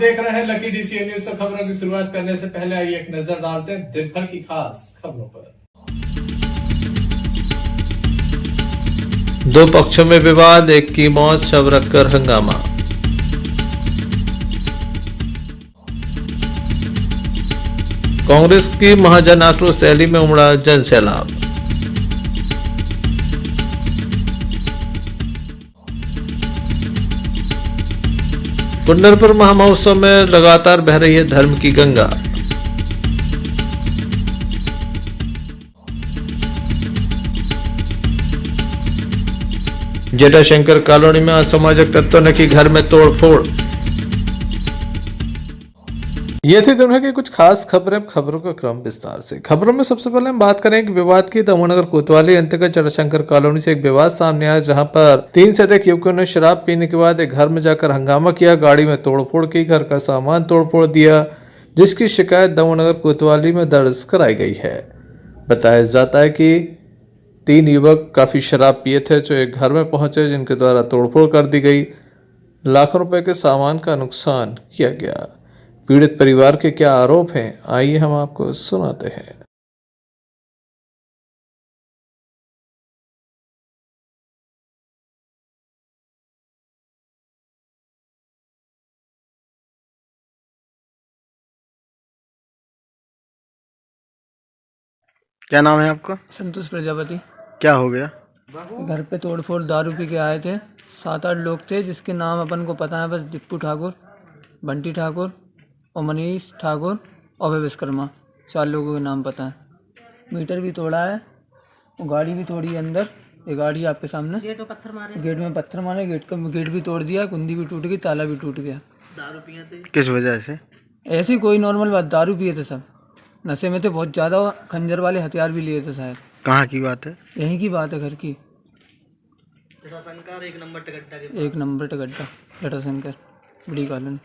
देख रहे हैं लकी डीसीएन न्यूज। तो खबरों की शुरुआत करने से पहले आइए एक नजर डालते हैं दिन भर की खास खबरों पर। दो पक्षों में विवाद, एक की मौत, शव रखकर हंगामा। कांग्रेस की महाजन आक्रोश रैली में उमड़ा जन सैलाब। पंढरपुर महामहोत्सव में लगातार बह रही है धर्म की गंगा। जटाशंकर कॉलोनी में असामाजिक तत्वों ने की घर में तोड़फोड़। ये थी दुनिया की कुछ खास खबरें। खबरों का क्रम विस्तार से। खबरों में सबसे पहले हम बात करें कि विवाद की दमोहनगर कोतवाली अंतर्गत जटाशंकर कॉलोनी से एक विवाद सामने आया, जहां पर 3 से अधिक युवकों ने शराब पीने के बाद एक घर में जाकर हंगामा किया, गाड़ी में तोड़फोड़ की, घर का सामान तोड़फोड़ दिया, जिसकी शिकायत दमोहनगर कोतवाली में दर्ज कराई गई है। बताया जाता है कि 3 युवक काफी शराब पिए थे जो एक घर में पहुंचे, जिनके द्वारा तोड़फोड़ कर दी गई, लाखों रुपए के सामान का नुकसान किया गया। पीड़ित परिवार के क्या आरोप हैं, आइए हम आपको सुनाते हैं। क्या नाम है आपका? संतोष प्रजापति। क्या हो गया? घर पे तोड़फोड़ दारू पी के आए थे। 7-8 लोग थे, जिसके नाम अपन को पता है बस दीपू ठाकुर, बंटी ठाकुर और मनीष ठाकुर और वे विश्वकर्मा। 4 लोगों के नाम पता है। मीटर भी तोड़ा है और गाड़ी भी तोड़ी है अंदर। ये गाड़ी आपके सामने गेट में पत्थर मारे, गेट भी तोड़ दिया, कुंडी भी टूट गई, ताला भी टूट गया। दारू पिए थे? किस वजह से? ऐसी कोई नॉर्मल बात, दारू पिए थे सब, नशे में थे बहुत ज़्यादा, खंजर वाले हथियार भी लिए थे शायद। कहाँ की बात है? यहीं की बात है, घर की। जटाशंकर 1 नंबर टगड्डा जटाशंकर बड़ी कॉलोनी।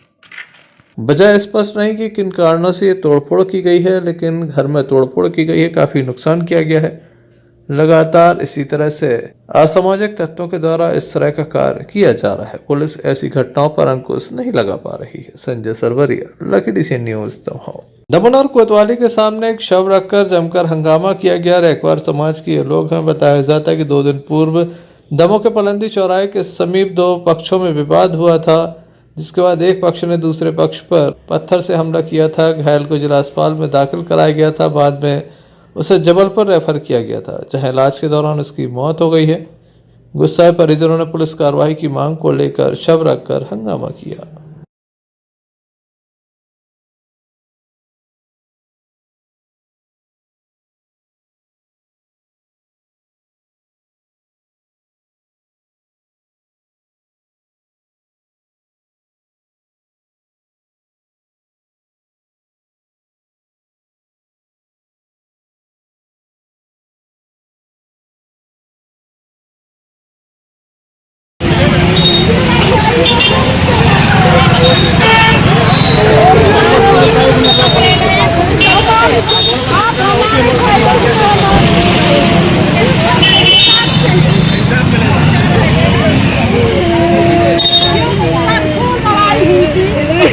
वजह स्पष्ट नहीं कि किन कारणों से ये तोड़फोड़ की गई है, लेकिन घर में तोड़फोड़ की गई है, काफी नुकसान किया गया है। लगातार इसी तरह से असामाजिक तत्वों के द्वारा इस तरह का कार्य किया जा रहा है। पुलिस ऐसी घटनाओं पर अंकुश नहीं लगा पा रही है। Sanjay Sarwaria, Lucky DCN news, Damohnagar कोतवाली के सामने एक शव रखकर जमकर हंगामा किया गया। रैकवार समाज के ये लोग हैं। बताया जाता है कि 2 दिन पूर्व दमोह के पलंदी चौराहे के समीप 2 पक्षों में विवाद हुआ था, जिसके बाद एक पक्ष ने दूसरे पक्ष पर पत्थर से हमला किया था। घायल को जिला अस्पताल में दाखिल कराया गया था, बाद में उसे जबलपुर रेफर किया गया था, जहां इलाज के दौरान उसकी मौत हो गई है। गुस्साए परिजनों ने पुलिस कार्रवाई की मांग को लेकर शव रखकर हंगामा किया।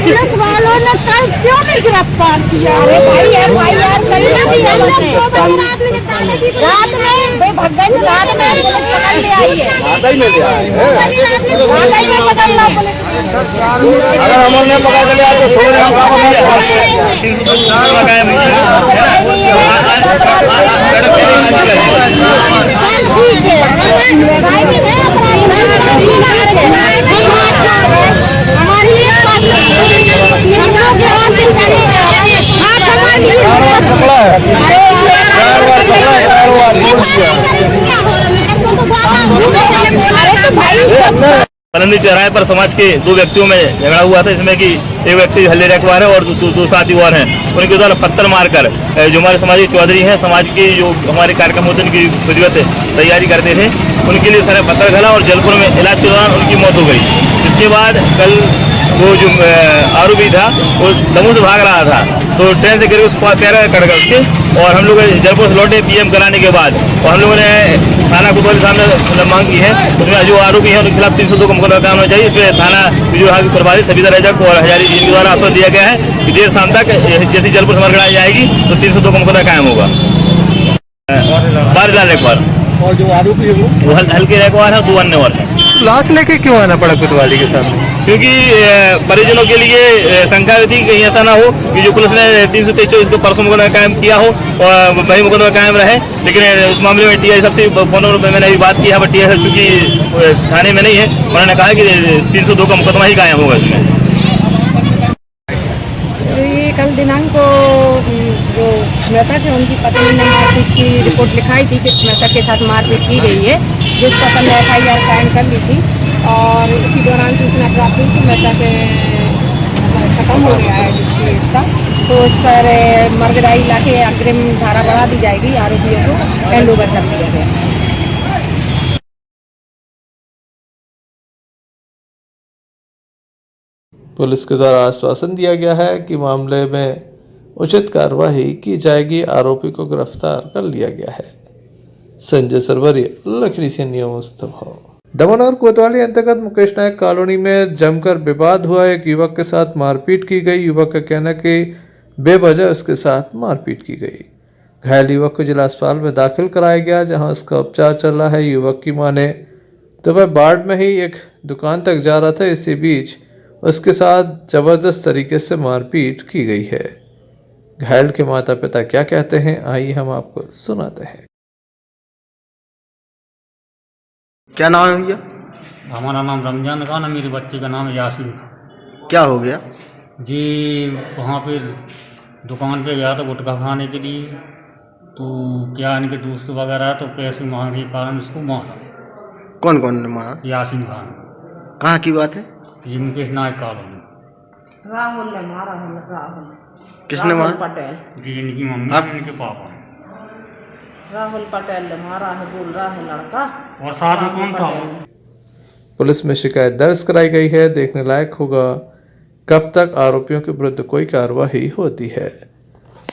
पुलिस वालों ने कल क्यों नहीं गिरफ्तार किया? अरे भाई FIR रात में भग गए, रात में पुलिस पकड़ ले आई है। पकड़ना पुलिस, अगर हमने पकड़ के लिया तो ठीक है। हमारी एक बात हम लोग यहाँ से चले जा रहे हैं। पलंदी चौराहे पर समाज के 2 व्यक्तियों में झगड़ा हुआ था, इसमें कि एक व्यक्ति हल्ले रखवार है और दूसरा आदि और हैं। उनके द्वारा पत्थर मारकर जो हमारे समाज के चौधरी हैं, समाज के जो हमारे कार्यक्रम होते हैं उनकी विधिवत तैयारी करते थे, उनके लिए सारे पत्थर घला और जलपुर में इलाज के दौरान उनकी मौत हो गई। इसके बाद कल वो जो आरोपी था वो दमोह से भाग रहा था, तो ट्रेन से गिर उस पैर कट गया उसके, और हम लोग जयपुर से लौटे पीएम कराने के बाद, और हम लोगों ने थाना कोतवाली के सामने मांग की है। उसमें जो आरोपी है उनके खिलाफ 302 का मुकदमा होना चाहिए। इसमें थाना विभाग के प्रभारी सविता रजक और हजारी जी के द्वारा आश्वासन दिया गया है कि देर शाम तक जैसी जयपुर से मरगड़ा जाएगी तो 302 का मुकदमा कायम होगा। बारिलाल रेखवार और जो आरोपी है वो हल्के रेखवार है, 2 अन्य और है। लाश लेके क्यों आना पड़ा कोतवाली के सामने? क्योंकि परिजनों के लिए शंका थी कहीं ऐसा ना हो कि जो पुलिस ने 323 को परसों मुकदमा कायम किया हो और वही मुकदमा कायम रहे। लेकिन उस मामले में टीआई सबसे फोन पर मैंने अभी बात की है, बट टीआई चूंकि थाने में नहीं है, उन्होंने कहा कि 302 का मुकदमा ही कायम होगा इसमें। तो ये कल दिनांक को जो मृतक है उनकी पत्नी ने मारपीट की रिपोर्ट लिखाई थी कि मृतक के साथ मारपीट की गई है, जिस पर हमने FIR कायम कर ली थी। और इसी दौरान सूचना प्राप्त हुई कि मृतक खत्म हो गया है जिसकी का, तो उस पर मरगड़ाई इलाके अग्रिम धारा बढ़ा दी जाएगी, आरोपियों को हैंड ओवर कर दिया गया। पुलिस के द्वारा आश्वासन दिया गया है कि मामले में उचित कार्रवाई की जाएगी, आरोपी को गिरफ्तार कर लिया गया है। संजय सरवरिया, लखड़ी से न्यूज़ दबाव। दमन कोतवाली अंतर्गत मुकेश नायक कॉलोनी में जमकर विवाद हुआ। एक युवक के साथ मारपीट की गई। युवक का कहना कि बेवजह उसके साथ मारपीट की गई। घायल युवक को जिला अस्पताल में दाखिल कराया गया, जहां उसका उपचार चल रहा है। युवक की माने तो वह बाढ़ में ही एक दुकान तक जा रहा था, इसी बीच उसके साथ जबरदस्त तरीके से मारपीट की गई है। घायल के माता पिता क्या कहते हैं, आइए हम आपको सुनाते हैं। क्या नाम है भैया? हमारा नाम रमजान खान है, मेरे बच्चे का नाम यासीन। क्या हो गया जी? वहाँ पे दुकान पे गया था गुटखा खाने के लिए, तो क्या इनके दोस्त वगैरह तो पैसे मांगने के कारण इसको मारा। कौन कौन ने मारा? यासीन खान। कहाँ की बात है? जी मुकेश नायक कॉलोनी। राहुल ने मारा है। राहुल किसने मारा? पटेल जी, इनकी मम्मी आप? इनके पापा। राहुल पटेल ने मारा है, बोल रहा है लड़का। और साथ में कौन था? पुलिस में शिकायत दर्ज कराई गई है। देखने लायक होगा कब तक आरोपियों के विरुद्ध कोई कार्रवाई होती है।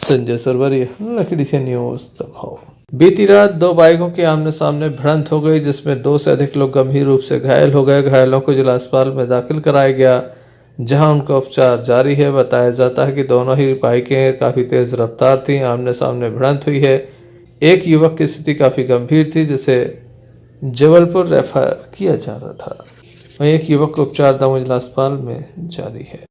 संजय सरवरिया, लखड़ी से न्यूज़ दबाव। बीती रात 2 बाइकों की आमने सामने भिड़ंत हो गई, जिसमें 2 से अधिक लोग गंभीर रूप से घायल हो गए। घायलों को जिला अस्पताल में दाखिल कराया गया, जहां उनका उपचार जारी है। बताया जाता है कि दोनों ही बाइकें काफ़ी तेज़ रफ्तार थीं। आमने सामने भिड़ंत हुई है। एक युवक की स्थिति काफ़ी गंभीर थी, जिसे जबलपुर रेफर किया जा रहा था। वहीं एक युवक का उपचार दमोह जिला अस्पताल में जारी है।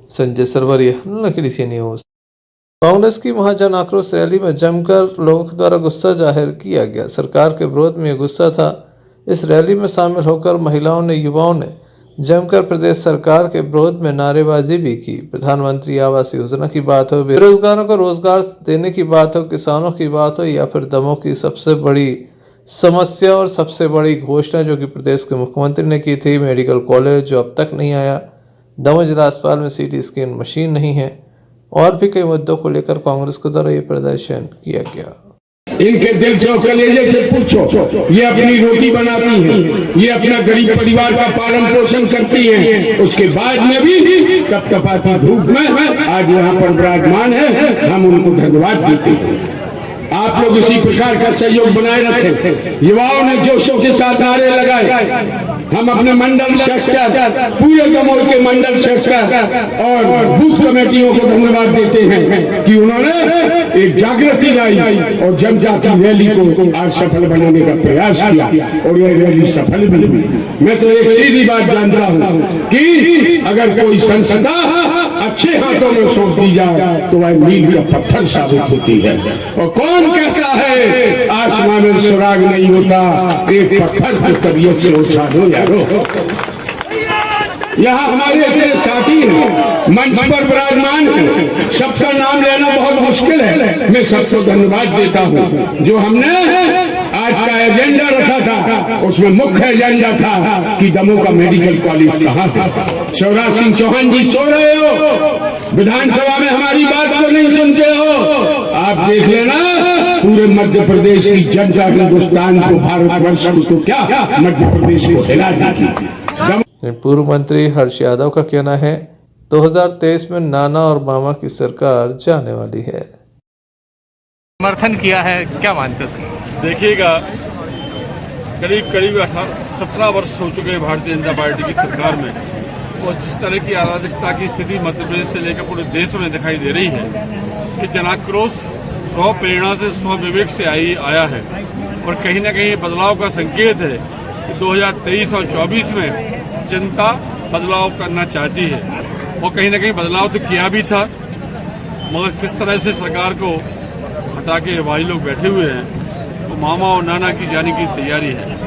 संजय सरवरिया, लखड़ी से न्यूज़। कांग्रेस की महाजन आक्रोश रैली में जमकर लोगों के द्वारा गुस्सा जाहिर किया गया। सरकार के विरोध में गुस्सा था। इस रैली में शामिल होकर महिलाओं ने, युवाओं ने जमकर प्रदेश सरकार के विरोध में नारेबाजी भी की। प्रधानमंत्री आवास योजना की बात हो, बेरोजगारों को रोजगार देने की बात हो, किसानों की बात हो, या फिर दमोह की सबसे बड़ी समस्या और सबसे बड़ी घोषणा जो कि प्रदेश के मुख्यमंत्री ने की थी, मेडिकल कॉलेज जो अब तक नहीं आया, दमोह जिला अस्पताल में CT स्कैन मशीन नहीं है, और भी कई मुद्दों को लेकर कांग्रेस के द्वारा ये प्रदर्शन किया गया। इनके दिल से और कलेजे से पूछो, ये अपनी रोटी बनाती हैं, ये अपना गरीब परिवार का पालन पोषण करती हैं, उसके बाद में भी तपतपाती धूप में आज यहाँ पर विराजमान है। हम उनको धन्यवाद देते हैं। आप लोग इसी प्रकार का सहयोग बनाए रखें। युवाओं ने जोशों के साथ नारे लगाए, हम अपने मंडल सेक्टर, पूरे दमोह के मंडल सेक्टर और बूथ कमेटियों को धन्यवाद देते हैं कि उन्होंने एक जागृति लाई और जनता की रैली को आज सफल बनाने का प्रयास किया और यह रैली सफल भी हुई। मैं तो एक सीधी बात जानता हूँ कि अगर कोई संस्था अच्छे हाथों में सौंप दी जाए तो वह मील का पत्थर साबित होती है। और कौन कहता है आसमान में सुराग नहीं होता, एक पत्थर की तबीयत से उछालो यारो। यहाँ हमारे इतने साथी हैं, मंच पर विराजमान हैं, सबका नाम लेना बहुत मुश्किल है। मैं सबको धन्यवाद देता हूँ। जो हमने आज का एजेंडा रखा था उसमें मुख्य एजेंडा था कि दमोह का मेडिकल कॉलेज कहाँ है। शिवराज सिंह चौहान जी सो रहे हो, विधानसभा में हमारी बात को नहीं सुनते हो। आप देख लेना पूरे मध्य प्रदेश की जनता, हिंदुस्तान को, भारतवर्ष को, क्या मध्य प्रदेश को हिला देगी। पूर्व मंत्री हर्ष यादव का कहना है 2023 में नाना और मामा की सरकार जाने वाली है। समर्थन किया है, क्या मानते हैं? देखिएगा, करीब 17 वर्ष हो चुके हैं भारतीय जनता पार्टी की सरकार में, और जिस तरह की अराजकता की स्थिति मध्य प्रदेश से लेकर पूरे देश में दिखाई दे रही है कि जनाक्रोश स्व प्रेरणा से, स्व विवेक से आया है और कहीं ना कहीं बदलाव का संकेत है कि 2023 और 24 में जनता बदलाव करना चाहती है और कहीं ना कहीं बदलाव तो किया भी था, मगर किस तरह से सरकार को हटा के भाई लोग बैठे हुए हैं, तो मामा और नाना की जाने की तैयारी है।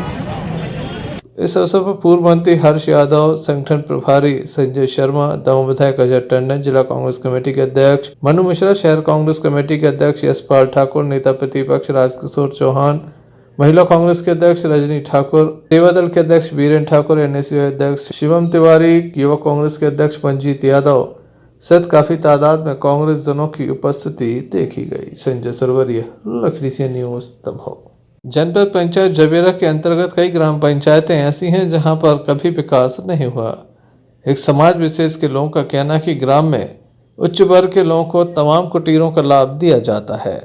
इस अवसर पर पूर्व मंत्री हर्ष यादव, संगठन प्रभारी संजय शर्मा, दमोह विधायक अजय टंडन, जिला कांग्रेस कमेटी के अध्यक्ष मनु मिश्रा, शहर कांग्रेस कमेटी के अध्यक्ष यशपाल ठाकुर, नेता प्रतिपक्ष राजकिशोर चौहान, महिला कांग्रेस के अध्यक्ष रजनी ठाकुर, सेवा दल के अध्यक्ष बीरेन ठाकुर, एनएसयूआई अध्यक्ष शिवम तिवारी, युवा कांग्रेस के अध्यक्ष मंजीत यादव सहित काफी तादाद में कांग्रेस जनों की उपस्थिति देखी गई। संजय सरवरिया, लखीसराय न्यूज, दमोह। जनपद पंचायत जबेरा के अंतर्गत कई ग्राम पंचायतें ऐसी हैं जहां पर कभी विकास नहीं हुआ। एक समाज विशेष के लोगों का कहना है कि ग्राम में उच्च वर्ग के लोगों को तमाम कुटीरों का लाभ दिया जाता है,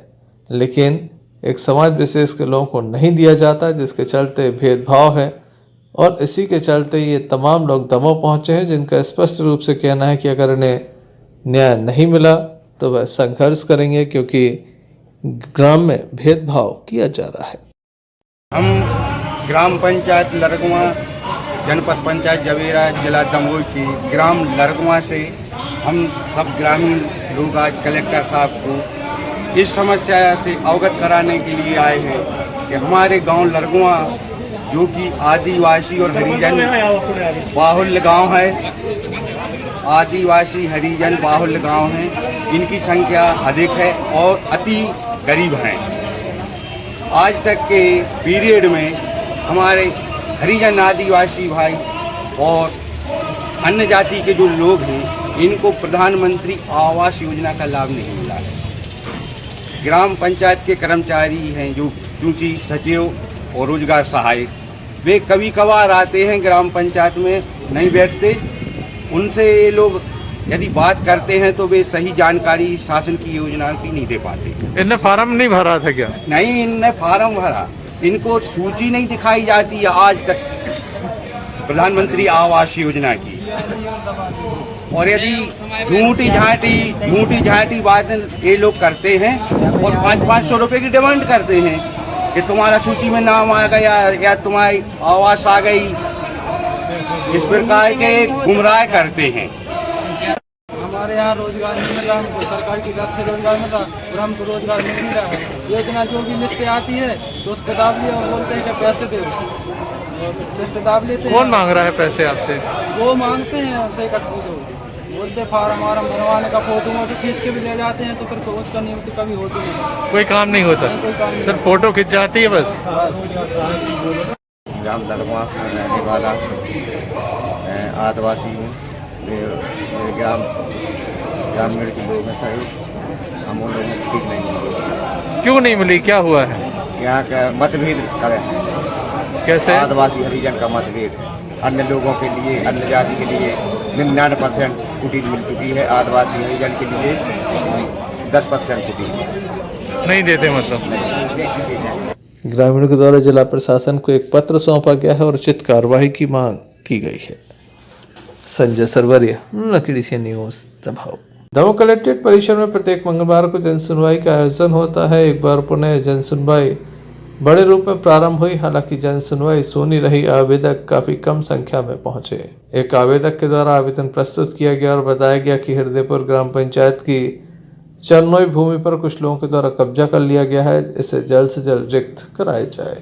लेकिन एक समाज विशेष के लोगों को नहीं दिया जाता, जिसके चलते भेदभाव है और इसी के चलते ये तमाम लोग दमोह पहुंचे हैं, जिनका स्पष्ट रूप से कहना है कि अगर इन्हें न्याय नहीं मिला तो वह संघर्ष करेंगे, क्योंकि ग्राम में भेदभाव किया जा रहा है। हम ग्राम पंचायत लरगवा, जनपद पंचायत जबेरा, जिला दमोह की ग्राम लरगवा से हम सब ग्रामीण लोग आज कलेक्टर साहब को इस समस्या से अवगत कराने के लिए आए हैं कि हमारे गांव लरगवा, जो कि आदिवासी और हरिजन बाहुल्य गांव है, आदिवासी हरिजन बाहुल्य गांव हैं, इनकी संख्या अधिक है और अति गरीब हैं। आज तक के पीरियड में हमारे हरिजन आदिवासी भाई और अन्य जाति के जो लोग हैं, इनको प्रधानमंत्री आवास योजना का लाभ नहीं मिला है। ग्राम पंचायत के कर्मचारी हैं जो क्योंकि सचिव और रोजगार सहायक, वे कभी कभार आते हैं ग्राम पंचायत में, नहीं बैठते। उनसे ये लोग यदि बात करते हैं तो वे सही जानकारी शासन की योजनाओं की नहीं दे पाते। इनने फार्म नहीं भरा था क्या? नहीं, इनने फार्म भरा, इनको सूची नहीं दिखाई जाती है आज तक प्रधानमंत्री आवास योजना की। और यदि झूठी झांटी बात ये लोग करते हैं और 500-500 रुपए की डिमांड करते हैं कि तुम्हारा सूची में नाम आ गया या तुम्हारी आवास आ गई, इस प्रकार के गुमराह करते हैं। हमारे यहाँ रोजगार नहीं मिल रहा, हमको सरकार की तरफ से रोजगार मिल रहा और हमको रोजगार मिल नहीं रहा है। योजना जो भी लिस्ट आती है तो उसको दाब लिया और बोलते हैं कि पैसे दे, लिस्ट दाब लेते हैं। कौन मांग रहा है पैसे आपसे? वो मांगते हैं हमसे, बोलते फार्म वार्म भरवाने का फोटो वोटो खींच के भी ले जाते हैं, तो फिर तो उसका नहीं होती, कभी होती नहीं, कोई काम नहीं होता। सर फोटो खिंच जाती है बस। ग्राम लरगवा रहने वाला आदिवासी हूँ। मेरे ग्रामीण के लोग हैं सही, हम उन लोगों को ठीक नहीं मिली। क्यों नहीं मिली, क्या हुआ है? यहाँ का मतभेद करे हैं। कैसे? आदिवासी हरिजन का मतभेद, अन्य लोगों के लिए, अन्य जाति के लिए 99% कुटीर मिल चुकी है, आदिवासी हरिजन के लिए 10% कुटीर नहीं देते मतलब। ग्रामीणों के द्वारा जिला प्रशासन को एक पत्र सौंपा गया है और उचित कार्रवाई की मांग की गई है। संजय सरवरिया, लकीडी से न्यूज दबाव। दमोह कलेक्ट्रेट परिसर में प्रत्येक मंगलवार को जन सुनवाई का आयोजन होता है। एक बार पुनः जन सुनवाई बड़े रूप में प्रारंभ हुई। हालांकि जन सुनवाई सुनी रही, आवेदक काफी कम संख्या में पहुंचे। एक आवेदक के द्वारा आवेदन प्रस्तुत किया गया और बताया गया कि हृदयपुर ग्राम पंचायत की चरनोई भूमि पर कुछ लोगों के द्वारा कब्जा कर लिया गया है, इसे जल्द से जल्द रिक्त कराया जाए।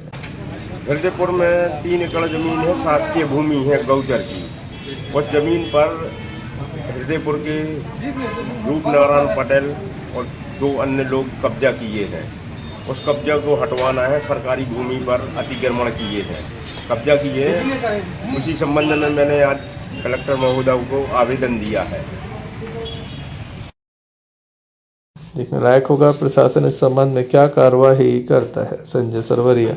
हृदयपुर में 3 एकड़ जमीन है, शासकीय भूमि है गौचर की। उस जमीन पर हृदयपुर के रूप नारायण पटेल और 2 अन्य लोग कब्जा किए हैं। उस कब्जा को हटवाना है। सरकारी भूमि पर अतिक्रमण किए हैं, कब्जा किए हैं। उसी संबंध में मैंने आज कलेक्टर महोदय को आवेदन दिया है। देखने लायक होगा प्रशासन इस संबंध में क्या कार्रवाई करता है। संजय सरवरिया,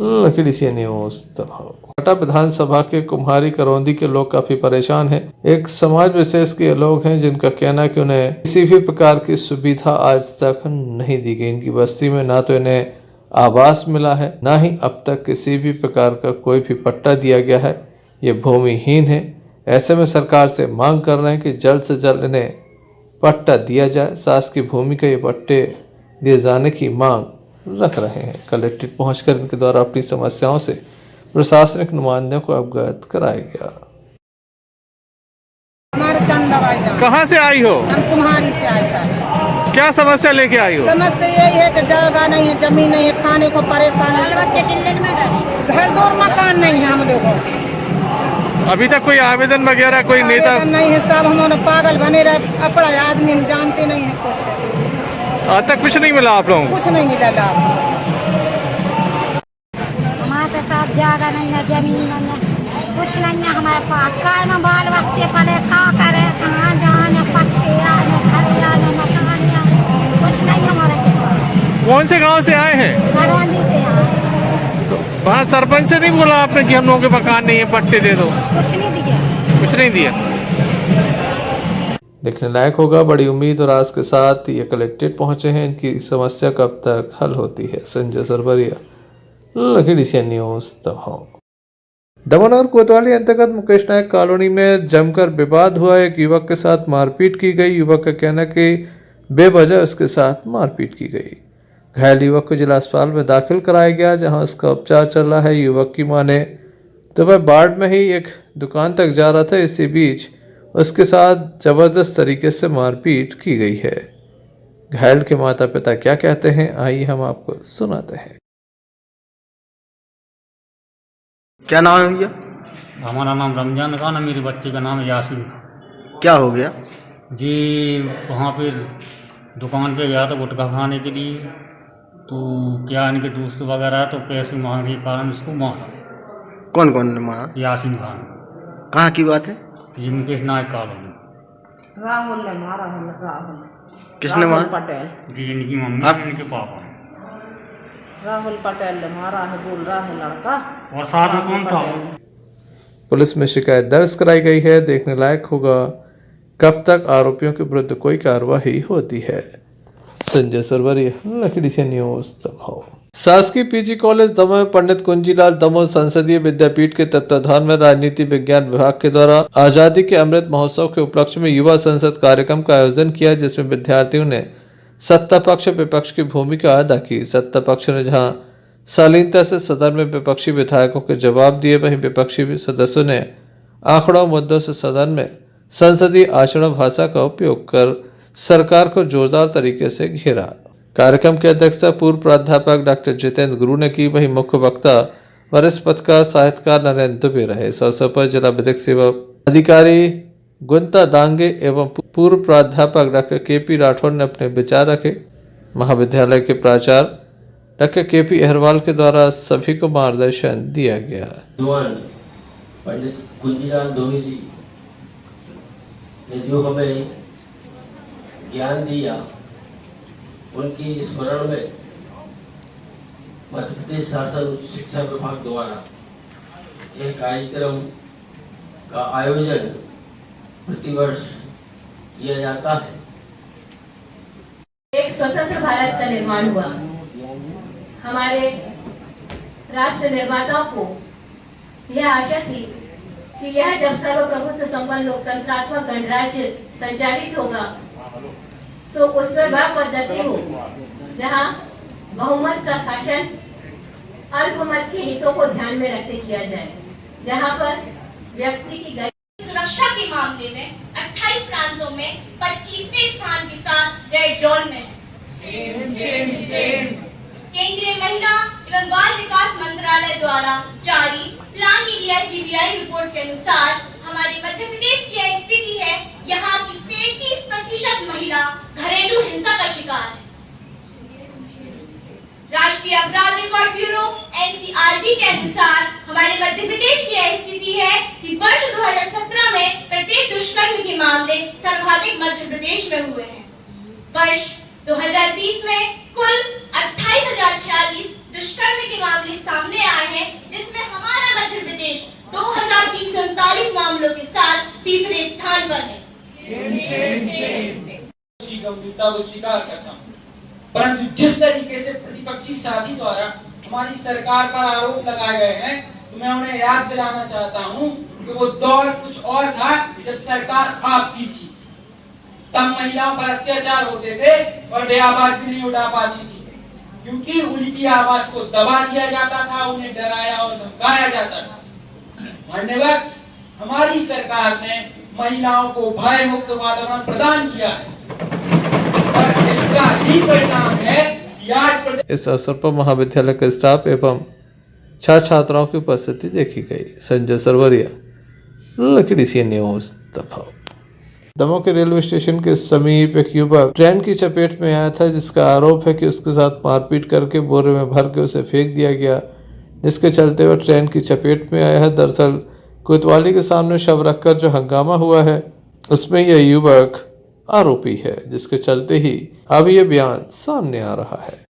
लकीडी से न्यूज दबाव। पटा विधानसभा के कुम्हारी करौंदी के लोग काफी परेशान हैं। एक समाज विशेष के लोग हैं जिनका कहना है कि उन्हें किसी भी प्रकार की सुविधा आज तक नहीं दी गई। इनकी बस्ती में ना तो इन्हें आवास मिला है, ना ही अब तक किसी भी प्रकार का कोई भी पट्टा दिया गया है। ये भूमिहीन है। ऐसे में सरकार से मांग कर रहे हैं कि जल्द से जल्द इन्हें पट्टा दिया जाए। शासकीय भूमि के ये पट्टे दिए जाने की मांग रख रहे हैं। कलेक्ट्रेट पहुंचकर इनके द्वारा अपनी समस्याओं से प्रशासनिक नुमाइंदों को अवगत कराया गया। हमारे चंदाबाई नाम। कहाँ से आई हो? हम कुम्हारी से आए सर। क्या समस्या लेके आई हो? समस्या यही है कि जगह नहीं है, जमीन नहीं है, खाने को परेशान है। घर दूर मकान नहीं है हम लोगों को। अभी तक कोई आवेदन वगैरह कोई नेता नहीं है। सब हमारे पागल बने रहे, अपना आदमी जानते नहीं है कुछ। आज तक कुछ नहीं मिला आप लोगों को? कुछ नहीं मिला लाभ। हमारे साथ जगह नहीं है, जमीन नहीं है, कुछ नहीं है हमारे पास। काय में बाल बच्चे पड़े, क्या करे, कहाँ जाने, पट्टे आने, घर आने, मकान आने, कुछ नहीं हमारे के पास। कौन से गांव से आए हैं? करौंदी से आए। वहाँ सरपंच से नहीं बोला आपने कि हम लोगों के मकान नहीं है, पट्टे दे दो? कुछ नहीं दिया। कुछ नहीं दिया। देखने लायक होगा। बड़ी उम्मीद और आस के साथ ये कलेक्ट्रेट पहुंचे हैं। इनकी समस्या कब तक हल होती है। संजय सरवरिया, लकीडी से न्यूज दमोह। दमोह कोतवाली अंतर्गत मुकेश नायक कॉलोनी में जमकर विवाद हुआ। एक युवक के साथ मारपीट की गई। युवक का कहना है कि बेवजह उसके साथ मारपीट की गई। घायल युवक को जिला अस्पताल में दाखिल कराया गया, जहां उसका उपचार चल रहा है। युवक की माने तो वह बाढ़ में ही एक दुकान तक जा रहा था। इसी बीच उसके साथ जबरदस्त तरीके से मारपीट की गई है। घायल के माता पिता क्या कहते हैं, आइए हम आपको सुनाते हैं। क्या नाम है भैया? हमारा नाम रमजान खान है, मेरे बच्चे का नाम यासीन। क्या हो गया जी? वहाँ पे दुकान पे गया था गुटखा खाने के लिए, तो क्या इनके दोस्त वगैरह है तो पैसे मांगने के कारण इसको मारा। कौन कौन ने मारा? यासीन खान। कहाँ की बात है? जी मुकेश नायक कॉलोनी। राहुल ने मारा है। राहुल किसने मारा? पटेल जी, इनकी मम्मी आप? इनके पापा। राहुल पटेल ने मारा है, बोल रहा है लड़का। और साथ में कौन था? पुलिस में शिकायत दर्ज कराई गई है। देखने लायक होगा कब तक आरोपियों के विरुद्ध कोई कार्रवाई होती है। संजय सरवरिया, लकीडी से न्यूज दमोह। शासकीय पीजी कॉलेज दमोह में पंडित कुंजीलाल दमोह संसदीय विद्यापीठ के तत्वाधान में राजनीति विज्ञान विभाग के द्वारा आजादी के अमृत महोत्सव के उपलक्ष्य में युवा संसद कार्यक्रम का आयोजन किया, जिसमें विद्यार्थियों ने सत्ता पक्ष विपक्ष की भूमिका अदा की। सत्ता पक्ष ने जहां शालीनता से सदन में विपक्षी विधायकों के जवाब दिए, वहीं विपक्षी सदस्यों ने आंकड़ों मुद्दों से सदन में संसदीय आचरण भाषा का उपयोग कर सरकार को जोरदार तरीके से घेरा। कार्यक्रम की अध्यक्षता पूर्व प्राध्यापक डॉक्टर जितेंद्र गुरु ने की। वहीं मुख्य वक्ता वरिष्ठ पत्रकार साहित्यकार नरेंद्र दुबे रहे। इस अवसर पर जिला विधिक सेवा अधिकारी गुंता दांगे एवं पूर्व प्राध्यापक डॉक्टर के.पी. राठौर ने अपने विचार रखे। महाविद्यालय के प्राचार्य डॉक्टर के.पी. अहरवाल के द्वारा सभी को मार्गदर्शन दिया गया। पंडित कुंजीलाल दमोह जी ने जो हमें ज्ञान दिया, उनकी स्मरण में मध्य प्रदेश शासन शिक्षा विभाग द्वारा यह कार्यक्रम का आयोजन प्रतिवर्ष किया जाता है। एक स्वतंत्र भारत का निर्माण हुआ। हमारे राष्ट्र निर्माताओं को यह आशा थी कि यह जब सर्वप्रभुत्व संपन्न लोकतंत्रात्मक गणराज्य संचालित होगा तो उसमें वह पद्धति हो जहां बहुमत का शासन अल्पमत के हितों को ध्यान में रखते किया जाए, जहां पर व्यक्ति की सुरक्षा के मामले में 28 प्रांतों में 25वें स्थान के साथ रेड जोन में है। केंद्रीय महिला एवं बाल विकास मंत्रालय द्वारा जारी प्लान इंडिया GBI रिपोर्ट के अनुसार हमारे मध्य प्रदेश की यह स्थिति है। यहाँ की 33% महिला घरेलू हिंसा का शिकार है। राष्ट्रीय अपराध रिकॉर्ड ब्यूरो NCRB के अनुसार हमारे मध्य प्रदेश की यह स्थिति है कि वर्ष 2017 में प्रत्येक दुष्कर्म के मामले सर्वाधिक मध्य प्रदेश में हुए हैं। वर्ष 2020 में कुल 28,046 दुष्कर्म के मामले सामने आए हैं, जिसमें हमारा मध्य प्रदेश 2,339 मामलों के साथ तीसरे स्थान पर है। गंभीरता को स्वीकार करता हूं, परंतु जिस तरीके से प्रतिपक्षी साथी द्वारा हमारी सरकार पर आरोप लगाए गए हैं, तो मैं उन्हें याद दिलाना चाहता हूं कि वो दौर कुछ और था जब सरकार आपकी थी। तब महिलाओं पर अत्याचार होते थे और वे आवाज भी नहीं उठा पाती थी, क्योंकि उनकी आवाज को दबा दिया जाता था, उन्हें डराया और धमकाया जाता था। मान्यवर, हमारी सरकार ने महिलाओं को भय मुक्त वातावरण प्रदान किया है और इसका ही परिणाम है कि आज इस अवसर पर महाविद्यालय के स्टाफ एवं छात्र छात्राओं की उपस्थिति देखी गई। संजय सरवरिया, लकड़ी सी न्यूज दफा। दमोह के रेलवे स्टेशन के समीप एक युवक ट्रेन की चपेट में आया था, जिसका आरोप है कि उसके साथ मारपीट करके बोरे में भर के उसे फेंक दिया गया, जिसके चलते वह ट्रेन की चपेट में आया है। दरअसल कोतवाली के सामने शव रखकर जो हंगामा हुआ है, उसमें यह युवक आरोपी है, जिसके चलते ही अब यह बयान सामने आ रहा है।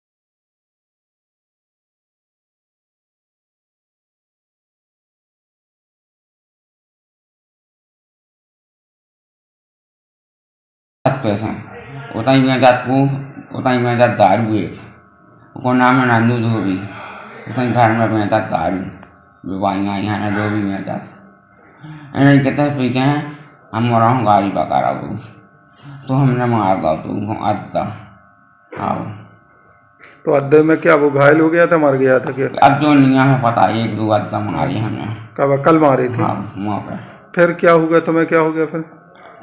पैसा उतना में दारू एक को नाम है नंदू धोबी, उतना घर में रहता दारू बीमारियाँ यहाँ ना धोबी में जाता नहीं कहता पी के हैं हम मरा हूँ गाड़ी पका रहा हूँ तो हमने मार दो तो अद्दा। हाँ तो अद्दे में क्या वो घायल हो गया था, मर गया था क्या? अब जो नहीं है पता, 1-2 अद्दा मारी हमने। कब? कल मारी थी? हाँ वहाँ पे। फिर क्या हो गया तुम्हें? क्या हो गया फिर?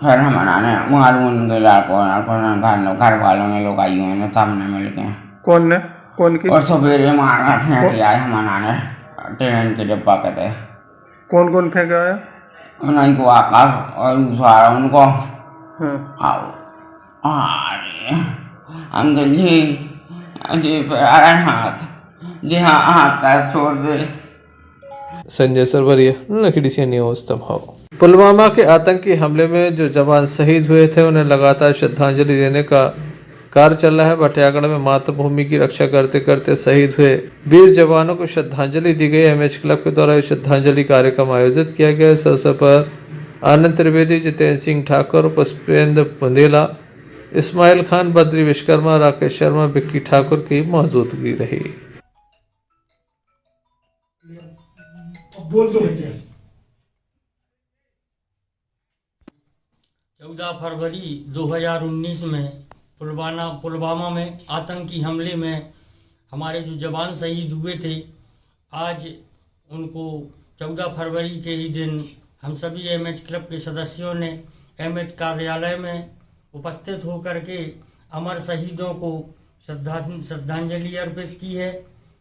फिर हमारे मारू उनके लड़कों घर वालों ने लोग आई हुए सामने मिलते हैं। कौन ने? कौन की? और सवेरे मार फेंक आए हमारे ट्रेन के डिब्बा कहते। कौन कौन फेंक आया? उन्हीं को आकाश और सारा उनको। अरे अंकल जी फिर अरे हाथ जी हाँ हाथ पैर छोड़ दे। संजय सरवरिया, लकड़ी सी न्यूज दमोह। पुलवामा के आतंकी हमले में जो जवान शहीद हुए थे, उन्हें लगातार श्रद्धांजलि देने का कार्य चल रहा है। बटियागढ़ में मातृभूमि की रक्षा करते करते शहीद हुए वीर जवानों को श्रद्धांजलि दी गई। MH क्लब के द्वारा श्रद्धांजलि कार्यक्रम आयोजित किया गया। इस अवसर पर आनंद त्रिवेदी, जितेंद्र सिंह ठाकुर, पुष्पेंद्र बुंदेला, इस्माइल खान, बद्री विश्वकर्मा, राकेश शर्मा, विक्की ठाकुर की मौजूदगी रही। बोल दो भैया। 14 फरवरी 2019 में पुलवामा में आतंकी हमले में हमारे जो जवान शहीद हुए थे, आज उनको 14 फरवरी के ही दिन हम सभी MH क्लब के सदस्यों ने MH कार्यालय में उपस्थित होकर के अमर शहीदों को श्रद्धांजलि अर्पित की है।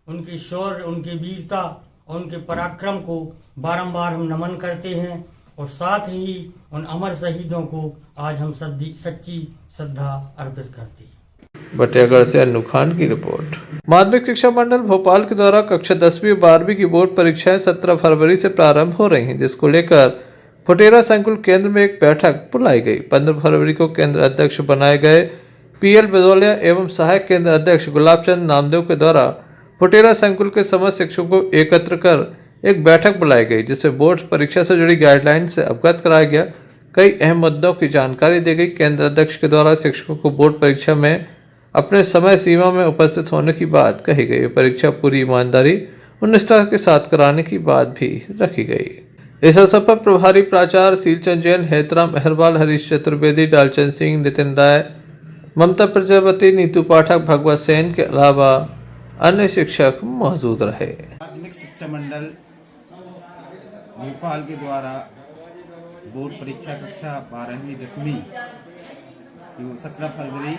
उनके शौर्य, उनकी वीरता और उनके पराक्रम को बारंबार हम नमन करते हैं और साथ ही उन अमर शहीदों को आज हम सच्ची श्रद्धा अर्पित करते हैं। बटियागढ़ से अन्नू खान की रिपोर्ट। माध्यमिक शिक्षा मंडल भोपाल के द्वारा कक्षा 10वीं और 12वीं की बोर्ड परीक्षाएं 17 फरवरी से प्रारंभ हो रही हैं, जिसको लेकर फुटेरा संकुल केंद्र में एक बैठक बुलाई गई। 15 फरवरी को केंद्र अध्यक्ष बनाए गए PL बदौलिया एवं सहायक केंद्र अध्यक्ष गुलाबचंद नामदेव के द्वारा फुटेरा संकुल के समस्त शिक्षकों को एकत्र कर एक बैठक बुलाई गई, जिससे बोर्ड परीक्षा से जुड़ी गाइडलाइन से अवगत कराया गया। कई अहम मुद्दों की जानकारी दी गई। केंद्र अध्यक्ष के द्वारा शिक्षकों को बोर्ड परीक्षा में अपने समय सीमा में उपस्थित होने की बात कही गई। परीक्षा पूरी ईमानदारी निष्ठा के साथ कराने की बात भी रखी गई। इस अवसर पर प्रभारी प्राचार्य सीलचंद जैन, हेतराम अहरवाल, हरीश चतुर्वेदी, डालचंद सिंह, नितिन राय, ममता प्रजापति, नीतू पाठक, भगवत सेन के अलावा अन्य शिक्षक मौजूद रहे। माध्यमिक शिक्षा मंडल भोपाल के द्वारा बोर्ड परीक्षा कक्षा 12वीं 10वीं जो 17 फरवरी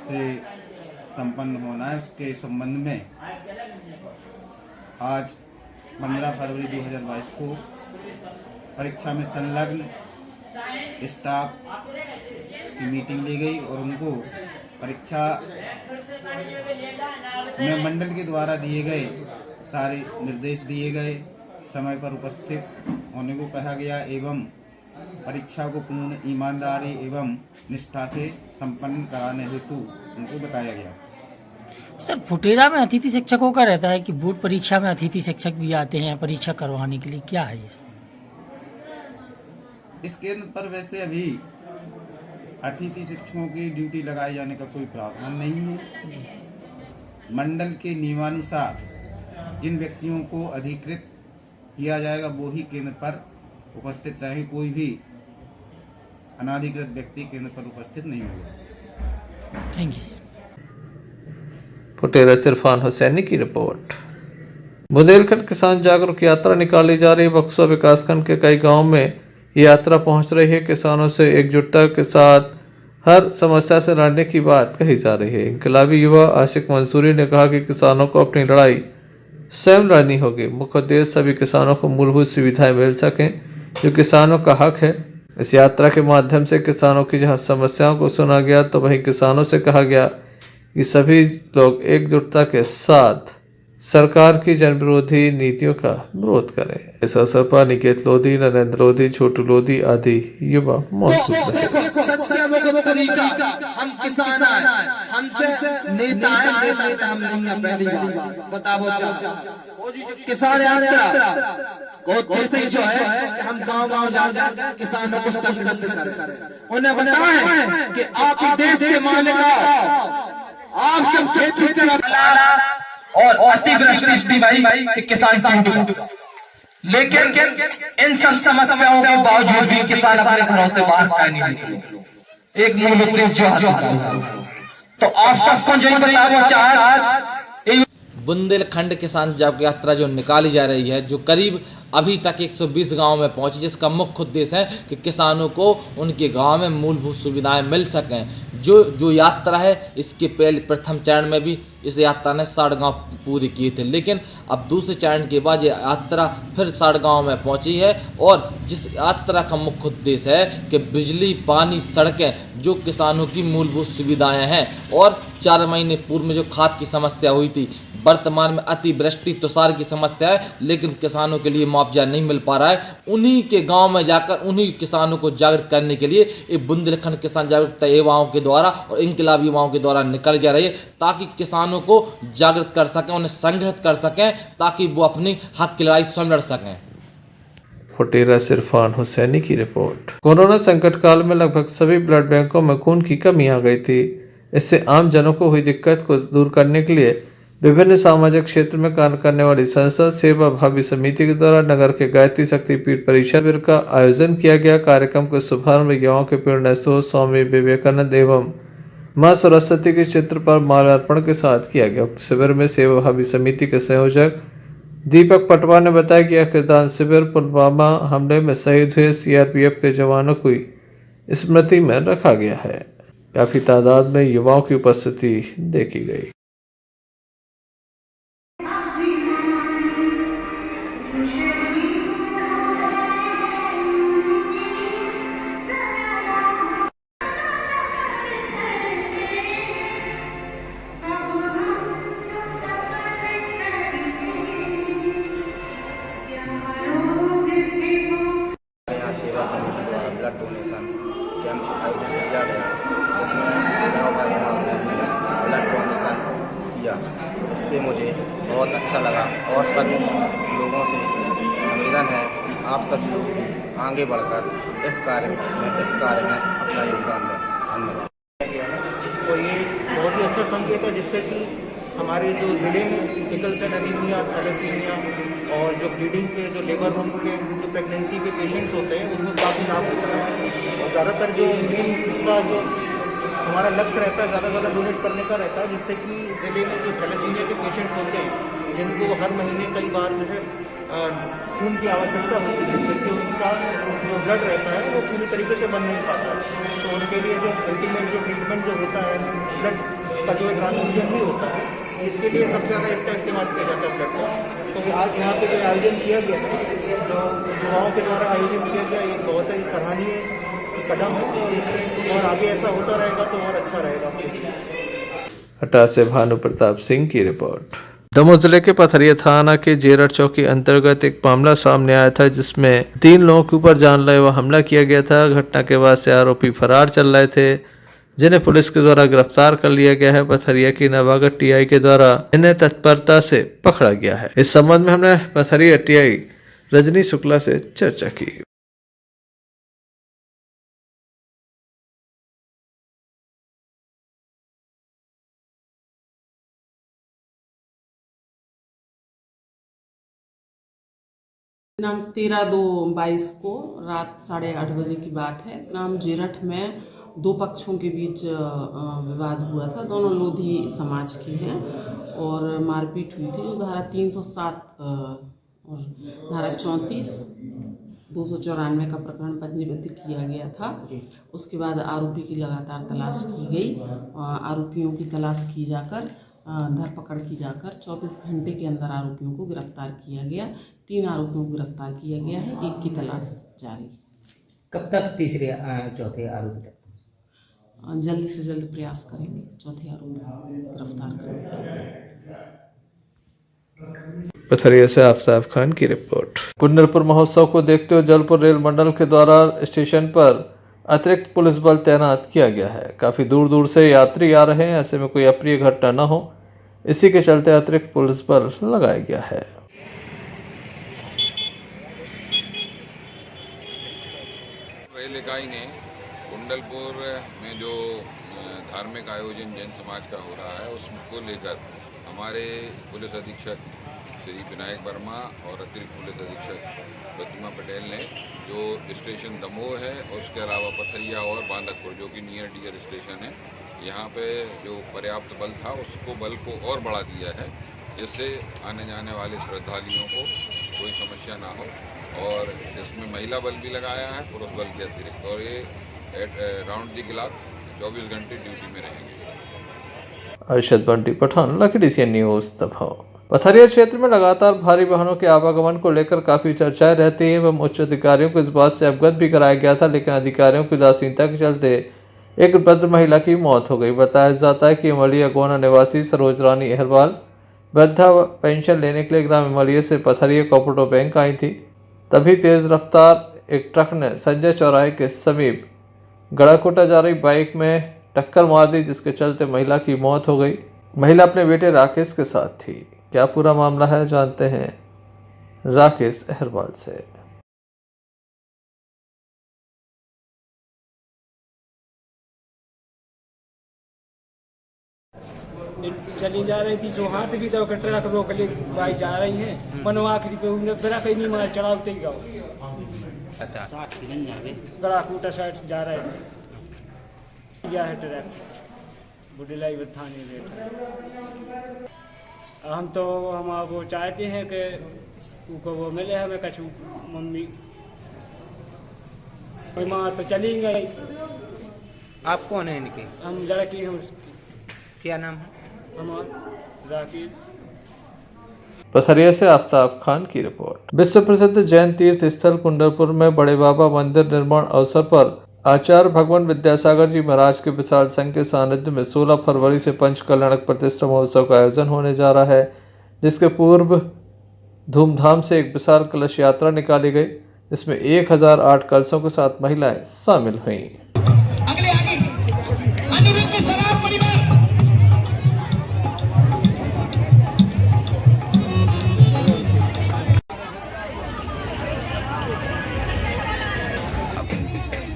से संपन्न होना है, उसके संबंध में आज 15 फरवरी 2022 को परीक्षा में संलग्न स्टाफ की मीटिंग ली गई और उनको परीक्षा में मंडल के द्वारा दिए गए सारे निर्देश दिए गए, समय पर उपस्थित होने को कहा गया एवं परीक्षा को पूर्ण ईमानदारी एवं निष्ठा से संपन्न कराने हेतु उनको बताया गया। सर, फुटेरा में अतिथि शिक्षकों का रहता है कि बोर्ड परीक्षा में अतिथि शिक्षक भी आते हैं परीक्षा करवाने के लिए, क्या है ये? इस केंद्र पर वैसे अभी अतिथि शिक्षकों की ड्यूटी लगाए जाने का कोई प्रावधान नहीं है। मंडल के नियमानुसार जिन व्यक्तियों को अधिकृत किया जाएगा वो ही केंद्र पर उपस्थित रहे, कोई भी अनाधिकृत व्यक्ति केंद्र पर उपस्थित नहीं होगा। Thank you. फुटेरा से इरफान हुसैनी की रिपोर्ट। बुंदेलखंड किसान जागरूक यात्रा निकाली जा रही है। बक्सर विकासखंड के कई गांव में ये यात्रा पहुंच रही है। किसानों से एकजुटता के साथ हर समस्या से लड़ने की बात कही जा रही है। इनकलाबी युवा आशिक मंसूरी ने कहा कि किसानों को अपनी लड़ाई स्वयं लड़नी होगी। मुख्य उद्देश्य सभी किसानों को मूलभूत सुविधाएं मिल सकें जो किसानों का हक है। इस यात्रा के माध्यम से किसानों की जहां समस्याओं को सुना गया तो वहीं किसानों से कहा गया कि सभी लोग एकजुटता के साथ सरकार की जन विरोधी नीतियों का विरोध करें। इस अवसर पर निकेत लोधी, नरेंद्र लोधी, छोटू लोधी आदि युवा मौजूद रहे। हम किसान हमसे नेता हम नहीं है, पहली बात बताओ। किसान यात्रा को उद्देश्य जो है कि हम गांव-गांव जा किसानों को संगठित करें, उन्हें बताएं कि आप देश के मालिक हो, आप जब खेती और अतिवृष्टि भाई किसान लेकिन इन सब समस्याओं के बावजूद भी किसान अपने घरों से बाहर नहीं निकले। एक मूल उद्देश्य जो है तो आप सबको जो बताना चाहता बुंदेलखंड किसान जागरूक यात्रा जो निकाली जा रही है, जो करीब अभी तक 120 गांव में पहुंची, जिसका मुख्य उद्देश्य है कि किसानों को उनके गांव में मूलभूत सुविधाएं मिल सकें। जो यात्रा है, इसके पहले प्रथम चरण में भी इस यात्रा ने 60 गांव पूरे किए थे, लेकिन अब दूसरे चरण के बाद ये यात्रा फिर 60 गांव में पहुंची है। और जिस यात्रा का मुख्य उद्देश्य है कि बिजली, पानी, सड़कें, जो किसानों की मूलभूत सुविधाएं हैं। और 4 महीने पूर्व में जो खाद की समस्या हुई थी, वर्तमान में अतिवृष्टि, तुषार की समस्या है, लेकिन किसानों के लिए मुआवजा नहीं मिल पा रहा है। उन्हीं के गांव में जाकर उन्हीं किसानों को जागृत करने के लिए एक बुंदेलखंड किसान जागरूकता युवाओं के द्वारा और इनकलाबी युवाओं के द्वारा निकल जा रही है, ताकि किसानों को जागृत कर सकें, उन्हें संगठित कर सकें, ताकि वो अपनी हक की लड़ाई स्वयं लड़ सकें। फुटेरा से इरफान हुसैनी की रिपोर्ट। कोरोना संकट काल में लगभग सभी ब्लड बैंकों में खून की कमी आ गई थी। इससे आम जनों को हुई दिक्कत को दूर करने के लिए विभिन्न सामाजिक क्षेत्र में काम करने वाली संस्था सेवा भावी समिति के द्वारा नगर के गायत्री शक्तिपीठ परिसर शिविर का आयोजन किया गया। कार्यक्रम के शुभारंभ युवाओं के प्रेरणा स्रोत स्वामी विवेकानंद एवं मां सरस्वती के चित्र पर माल्यार्पण के साथ किया गया। शिविर में सेवा भावी समिति के संयोजक दीपक पटवा ने बताया कि यह रक्तदान शिविर पुलवामा हमले में शहीद हुए CRPF के जवानों की स्मृति में रखा गया है। काफी तादाद में युवाओं की उपस्थिति देखी गई। ब्लड डोनेशन कैंप आयोजन किया गया, जिसमें ब्लड डोनेशन किया। इससे मुझे बहुत अच्छा लगा और सभी लोगों से निवेदन है कि आप सभी लोग आगे बढ़कर इस कार्य में अपना योगदान दें। धन्यवाद। तो ये बहुत ही अच्छा संकेत है, जिससे कि हमारे जो ज़िले में सिकल सेल एनीमिया, थैलेसीमिया और जो ब्लीडिंग के जो लेबर रूम के जो प्रेगनेंसी के पेशेंट्स होते हैं उनको काफ़ी लाभ होता है। और ज़्यादातर जो मेन इसका जो हमारा लक्ष्य रहता है ज़्यादा डोनेट करने का रहता है, जिससे कि ज़िले में जो थैलेसीमिया के पेशेंट्स होते हैं जिनको हर महीने कई बार जो है खून की आवश्यकता होती है, क्योंकि उनका जो ब्लड रहता है वो पूरी तरीके से बन नहीं पाता, तो उनके लिए जो अल्टीमेट जो ट्रीटमेंट जो होता है ब्लड का जो ट्रांसफ्यूजन ही होता है, इसके लिए सबसे ज़्यादा इसका इस्तेमाल किया जाता है ब्लड का। तो आज यहाँ पे जो आयोजन किया गया जो युवाओं के द्वारा आयोजन किया गया एक बहुत ही सराहनीय कदम है और इससे और आगे ऐसा होता रहेगा तो और अच्छा रहेगा। हटा से भानु प्रताप सिंह की रिपोर्ट। दमोह जिले के पथरिया थाना के जेरठ चौकी अंतर्गत एक मामला सामने आया था जिसमें 3 लोगों के ऊपर जानलेवा हमला किया गया था। घटना के बाद से आरोपी फरार चल रहे थे, जिन्हें पुलिस के द्वारा गिरफ्तार कर लिया गया है। पथरिया की नवागढ़ टीआई के द्वारा इन्हें तत्परता से पकड़ा गया है। इस संबंध में हमने पथरिया टीआई रजनी शुक्ला से चर्चा की। दिनांक 13/2/22 को रात 8:30 बजे की बात है। ग्राम जेरठ में 2 पक्षों के बीच विवाद हुआ था। दोनों लोधी समाज के हैं और मारपीट हुई थी। जो धारा 307 और धारा 34, 294 का प्रकरण पंजीबद्ध किया गया था। उसके बाद आरोपी की लगातार तलाश की गई। आरोपियों की तलाश की जाकर धरपकड़ की जाकर 24 घंटे के अंदर आरोपियों को गिरफ्तार किया गया। 3 आरोपियों को गिरफ्तार किया गया है, 1 की तलाश जारी। कब तक तीसरे चौथे आरोपी तक? जल्द से जल्द प्रयास करेंगे चौथे आरोपी को गिरफ्तार करने। पथरिया से आफ्ताब खान की रिपोर्ट। कुंडलपुर महोत्सव को देखते हुए जलपुर रेल मंडल के द्वारा स्टेशन पर अतिरिक्त पुलिस बल तैनात किया गया है। काफ़ी दूर दूर से यात्री आ रहे हैं, ऐसे में कोई अप्रिय घटना न हो, इसी के चलते अतिरिक्त पुलिस बल लगाया गया है। रेल इकाई ने कुंडलपुर में जो धार्मिक आयोजन जैन समाज का हो रहा है उसको लेकर हमारे पुलिस अधीक्षक श्री विनायक वर्मा और अतिरिक्त पुलिस अधीक्षक प्रतिमा पटेल ने जो स्टेशन दमोह है और उसके अलावा पथरिया और बांदकपुर जो कि नियर डियर स्टेशन है, यहाँ पे जो पर्याप्त बल था उसको बल को और बढ़ा दिया है, जिससे आने जाने वाले श्रद्धालुओं को कोई समस्या ना हो। और इसमें महिला बल भी लगाया है पुरुष बल के अतिरिक्त, और ये राउंड दी क्लॉक 24 घंटे ड्यूटी में रहेंगे। अरशद बंटी पठान, लखीडीसी न्यूज़ दमोह। पथरिया क्षेत्र में लगातार भारी वाहनों के आवागमन को लेकर काफ़ी चर्चाएं रहती हैं एवं उच्च अधिकारियों को इस बात से अवगत भी कराया गया था, लेकिन अधिकारियों की उदासीनता के चलते एक वृद्ध महिला की मौत हो गई। बताया जाता है कि इमलिया गोना निवासी सरोज रानी अहरवाल वृद्धा पेंशन लेने के लिए ग्राम इमलिया से पथरिया कोऑपरेटिव बैंक आई थी। तभी तेज़ रफ्तार एक ट्रक ने संजय चौराहे के समीप गड़ाकोटा जा रही बाइक में टक्कर मार दी, जिसके चलते महिला की मौत हो गई। महिला अपने बेटे राकेश के साथ थी। क्या पूरा मामला है, जानते हैं राकेश अहरवाल से। चली जा रही थी जो हाथ की तरफ ट्रक रोक ली, बाइक जा रही है बनवा के पे फिर कहीं नहीं मार चढ़ाते गाँव गड़ाकूटा साइड जा रहे थे। गया है ट्रक बुढ़लाई थाने में। हम वो चाहते हैं कि उनको वो मिले हमें कछु मम्मी माँ तो चली गई। आप कौन है इनके? हम लड़की हैं उसकी। क्या नाम है? हमारा राकेश। पथरिया से आफ्ताब खान की रिपोर्ट। विश्व प्रसिद्ध जैन तीर्थ स्थल कुंडलपुर में बड़े बाबा मंदिर निर्माण अवसर पर आचार्य भगवान विद्यासागर जी महाराज के विशाल संघ के सानिध्य में 16 फरवरी से पंच कल्याणक प्रतिष्ठा महोत्सव का आयोजन होने जा रहा है, जिसके पूर्व धूमधाम से एक विशाल कलश यात्रा निकाली गई, जिसमें 1008 कलशों के साथ महिलाएं शामिल हुईं।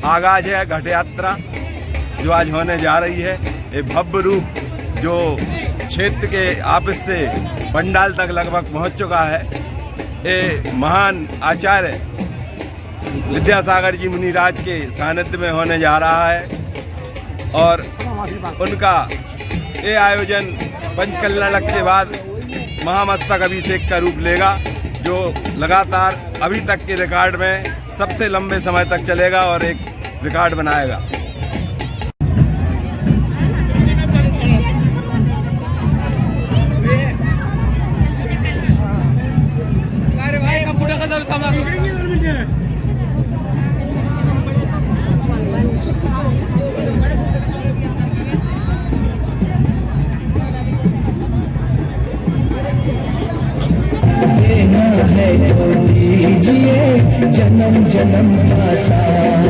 आगाज है घट यात्रा जो आज होने जा रही है। ये भव्य रूप जो क्षेत्र के ऑफिस से पंडाल तक लगभग पहुंच चुका है। ये महान आचार्य विद्यासागर जी मुनिराज के सानिध्य में होने जा रहा है और उनका ये आयोजन पंचकल्याणक के बाद महामस्तक अभिषेक का रूप लेगा, जो लगातार अभी तक के रिकॉर्ड में सबसे लंबे समय तक चलेगा और एक रिकॉर्ड बनाएगा। जन्म जन्म का साथ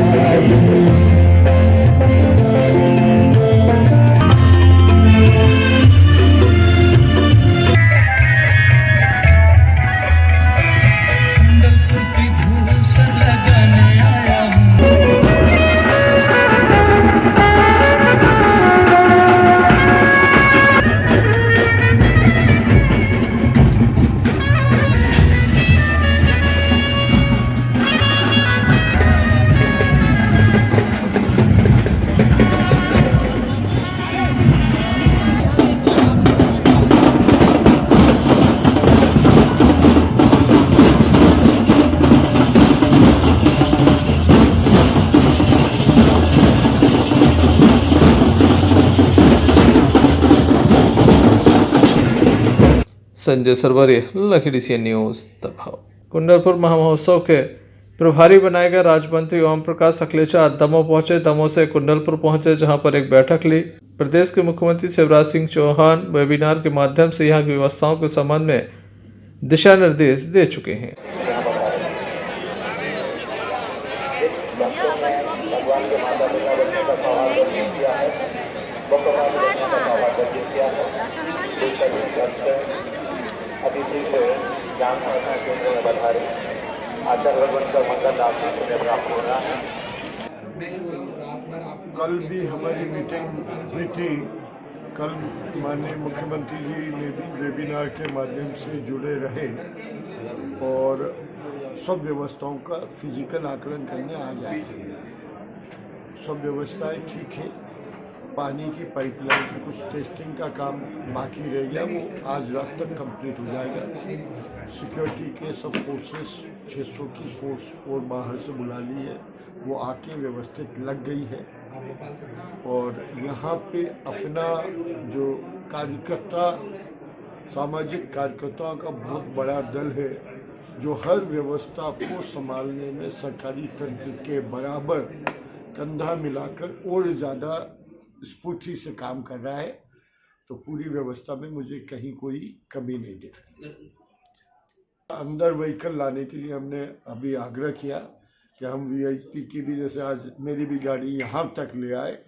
संजय सरवरिया, लखीडी सी न्यूज़ दबाव। कुंडलपुर महामहोत्सव के प्रभारी बनाए गए राज्य मंत्री ओम प्रकाश अखलेचा दमोह पहुंचे। दमोह से कुंडलपुर पहुंचे, जहां पर एक बैठक ली। प्रदेश के मुख्यमंत्री शिवराज सिंह चौहान वेबिनार के माध्यम से यहां की व्यवस्थाओं के संबंध में दिशा निर्देश दे चुके हैं। अतिथि से ज्ञान साधना केंद्र में बधाई आचार्य बनकर मंगल आशीष उन्हें प्राप्त हो रहा है। कल भी हमारी मीटिंग हुई थी। कल माननीय मुख्यमंत्री जी ने भी वेबिनार के माध्यम से जुड़े रहे और सब व्यवस्थाओं का फिजिकल आकलन करने आ जाए। सब व्यवस्थाएं ठीक है। पानी की पाइपलाइन की कुछ टेस्टिंग का काम बाकी रह गया, वो आज रात तक कंप्लीट हो जाएगा। सिक्योरिटी के सब फोर्सेस 600 की फोर्स और बाहर से बुला ली है, वो आके व्यवस्थित लग गई है। और यहाँ पे अपना जो कार्यकर्ता, सामाजिक कार्यकर्ताओं का बहुत बड़ा दल है, जो हर व्यवस्था को संभालने में सरकारी तंत्र के बराबर कंधा मिलाकर और ज़्यादा स्फूर्ति से काम कर रहा है। तो पूरी व्यवस्था में मुझे कहीं कोई कमी नहीं दिख रही। अंदर व्हीकल लाने के लिए हमने अभी आग्रह किया कि हम वीआईपी की भी, जैसे आज मेरी भी गाड़ी यहाँ तक ले आए।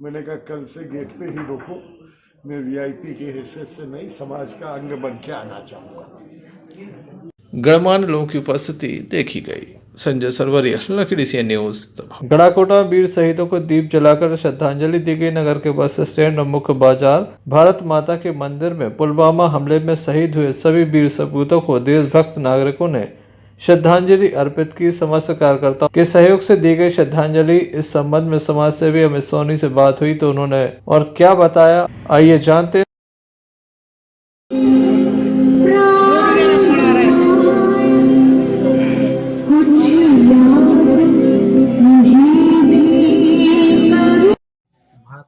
मैंने कहा कल से गेट पे ही रोको, मैं वीआईपी के हैसियत से नहीं, समाज का अंग बन के आना चाहूँगा। गणमान्य लोगों की उपस्थिति देखी गई। संजय सरवरिया, लखीडी सी न्यूज़ दबाव। गड़ाकोटा वीर शहीदों को दीप जलाकर श्रद्धांजलि दी गई। नगर के बस स्टैंड और मुख्य बाजार भारत माता के मंदिर में पुलवामा हमले में शहीद हुए सभी वीर सपूतों को देशभक्त नागरिकों ने श्रद्धांजलि अर्पित की। समस्त कार्यकर्ताओं के सहयोग से दी गई श्रद्धांजलि। इस संबंध में समाज सेवी अमित सोनी से बात हुई तो उन्होंने और क्या बताया, आइए जानते।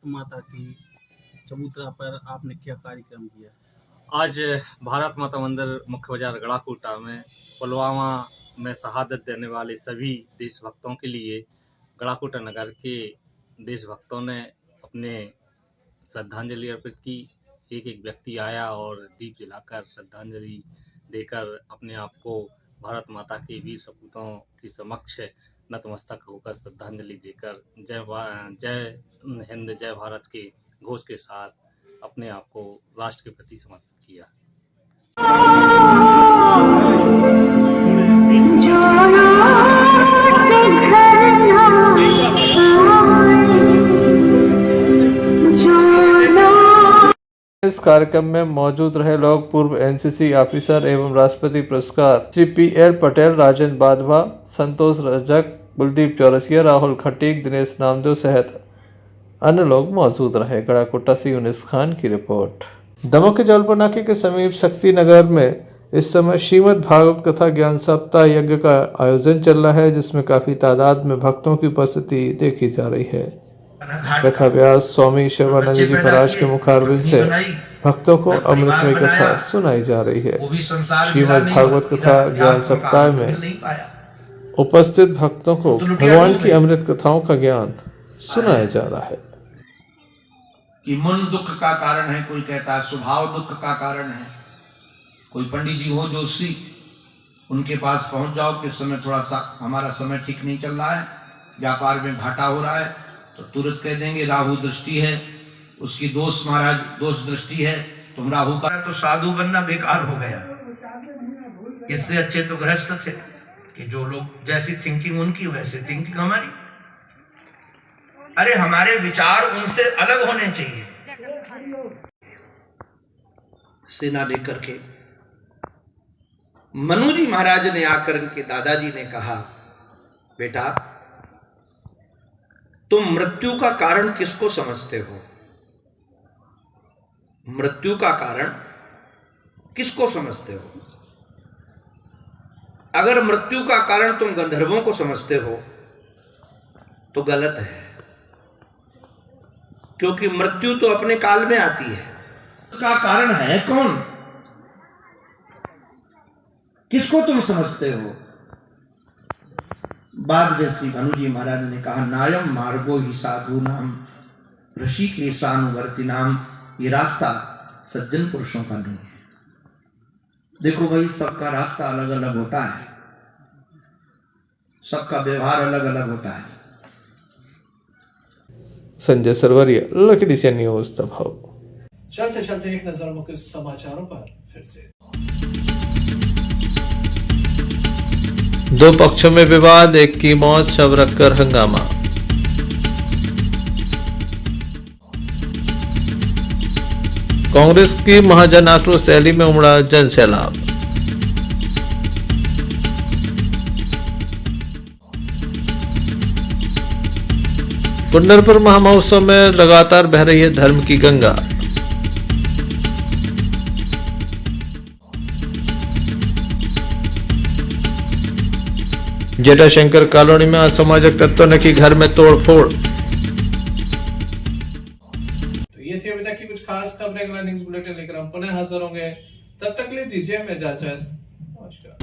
माता की चबूतरा पर आपने क्या कार्यक्रम किया? आज भारत माता मंदिर मुख्य बाजार गड़ाकोटा में पुलवामा में शहादत देने वाले सभी देशभक्तों के लिए गड़ाकोटा नगर के देशभक्तों ने अपने श्रद्धांजलि अर्पित की। एक एक व्यक्ति आया और दीप जलाकर श्रद्धांजलि देकर अपने आप को भारत माता के वीर सपूतों के समक्ष नतमस्तक होकर श्रद्धांजलि देकर जय हिंद जय भारत के घोष के साथ अपने आप को राष्ट्र के प्रति समर्पित किया। इस कार्यक्रम में मौजूद रहे लोग पूर्व एनसीसी ऑफिसर एवं राष्ट्रपति पुरस्कार श्री PL पटेल, राजेंद्र बाधवा, संतोष रजक, कुलदीप चौरसिया, राहुल खटीक, दिनेश नामदेव सहित अन्य लोग मौजूद रहे। गड़ाकोटा से यूनिस खान की रिपोर्ट। दमोह के जौलपुर नाके के समीप शक्ति नगर में इस समय श्रीमद् भागवत कथा ज्ञान सप्ताह यज्ञ का आयोजन चल रहा है, जिसमें काफी तादाद में भक्तों की उपस्थिति देखी जा रही है। कथा व्यास स्वामी शिवानंद जी महाराज के मुखारबिंद से भक्तों को अमृतमय कथा सुनाई जा रही है। श्रीमद् भागवत कथा ज्ञान सप्ताह में उपस्थित भक्तों को भगवान की अमृत कथाओं का ज्ञान सुनाया जा रहा है। कि मन दुख का कारण है, कोई कहता है स्वभाव दुख का कारण है। कोई पंडित जी हो जोशी, उनके पास पहुंच जाओ कि समय थोड़ा सा हमारा समय ठीक नहीं चल रहा है, व्यापार में घाटा हो रहा है, तो तुरंत कह देंगे राहु दृष्टि है, उसकी दोष महाराज दोष दृष्टि है, तुम राहु का। तो साधु बनना बेकार हो गया। इससे अच्छे तो गृहस्थ थे कि जो लोग जैसी थिंकिंग उनकी वैसी थिंकिंग हमारी। अरे हमारे विचार उनसे अलग होने चाहिए। सेना लेकर के मनु जी महाराज ने आकर इनके दादाजी ने कहा, बेटा तुम मृत्यु का कारण किसको समझते हो? मृत्यु का कारण किसको समझते हो? अगर मृत्यु का कारण तुम गंधर्वों को समझते हो तो गलत है, क्योंकि मृत्यु तो अपने काल में आती है। का कारण है कौन? किसको तुम समझते हो? बाद में श्री भानु जी महाराज ने कहा, नायम मार्गो ही साधु नाम ऋषि के सानुवर्ती नाम। ये रास्ता सज्जन पुरुषों का नहीं है। देखो भाई, सबका रास्ता अलग अलग होता है, सबका व्यवहार अलग अलग होता है। संजय सरवरिया, लकड़ी से न्यूज दबाव। चलते चलते एक नजर मुख्य समाचारों पर फिर से। दो पक्षों में विवाद, एक की मौत, शव रखकर हंगामा। कांग्रेस की महाजन आक्रोश रैली में उमड़ा जन सैलाब। पंढरपुर महामहोत्सव में लगातार बह रही है धर्म की गंगा। जटाशंकर कॉलोनी में असामाजिक तत्वों ने की घर में तोड़फोड़। तो ये थी अभी तक की कुछ खास खबरें। अगला न्यूज़ बुलेटिन लेकर हम पुनः हाजिर होंगे, तब तक के लिए दीजिए हमें इजाजत। नमस्कार।